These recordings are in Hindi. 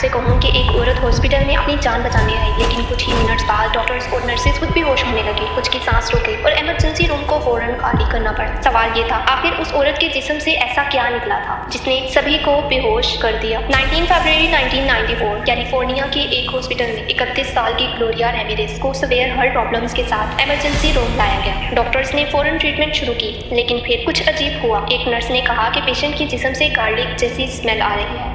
आपसे कहूँ कि एक औरत हॉस्पिटल में अपनी जान बचाने आई, लेकिन कुछ ही मिनट्स बाद डॉक्टर्स और नर्सेज खुद बेहोश होने लगे, कुछ की सांस रुक गई और इमरजेंसी रूम को फौरन खाली करना पड़ा। सवाल ये था, आखिर उस औरत के जिस्म से ऐसा क्या निकला था जिसने सभी को बेहोश कर दिया। 19 फरवरी 1994 कैलिफोर्निया के एक हॉस्पिटल में 31 साल की ग्लोरिया रैमिरेज को सवेयर हार्ट प्रॉब्लम्स के साथ इमरजेंसी रूम लाया गया। डॉक्टर्स ने फौरन ट्रीटमेंट शुरू की, लेकिन फिर कुछ अजीब हुआ। एक नर्स ने कहा कि पेशेंट के जिस्म से गार्लिक जैसी स्मेल आ रही है।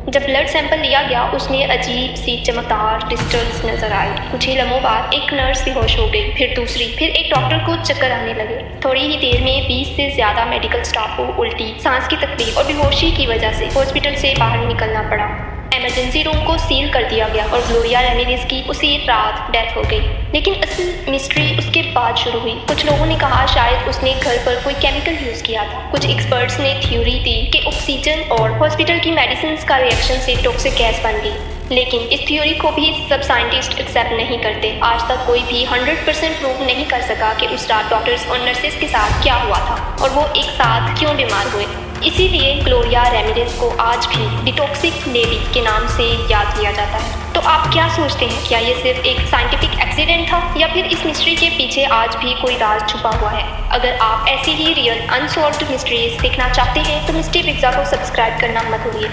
जब ब्लड सैंपल लिया गया, उसमें अजीब सी चमकदार क्रिस्टल्स नजर आए। कुछ ही लम्हों बाद एक नर्स बेहोश हो गई, फिर दूसरी, फिर एक डॉक्टर को चक्कर आने लगे। थोड़ी ही देर में 20 से ज्यादा मेडिकल स्टाफ को उल्टी, सांस की तकलीफ और बेहोशी की वजह से हॉस्पिटल से बाहर निकलना पड़ा। इमरजेंसी रूम को सील कर दिया गया और ग्लोरिया रैमिरेज की उसी रात डेथ हो गई। लेकिन असल मिस्ट्री उसके बाद शुरू हुई। कुछ लोगों ने कहा शायद उसने घर पर कोई केमिकल यूज किया था। कुछ एक्सपर्ट्स ने थ्योरी दी कि ऑक्सीजन और हॉस्पिटल की मेडिसिन का रिएक्शन से टॉक्सिक गैस बन गई। लेकिन इस थ्योरी को भी सब साइंटिस्ट एक्सेप्ट नहीं करते। आज तक कोई भी 100% प्रूव नहीं कर सका कि उस रात डॉक्टर्स और नर्सेज के साथ क्या हुआ था और वो एक साथ क्यों बीमार हुए। इसीलिए ग्लोरिया रैमिरेज को आज भी डिटॉक्सिक लेडी के नाम से याद किया जाता है। तो आप क्या सोचते हैं, क्या ये सिर्फ एक साइंटिफिक एक्सीडेंट था या फिर इस मिस्ट्री के पीछे आज भी कोई राज छुपा हुआ है? अगर आप ऐसी ही रियल अनसॉल्व्ड मिस्ट्रीज देखना चाहते हैं तो मिस्ट्री पिज्जा को सब्सक्राइब करना मत भूलिए।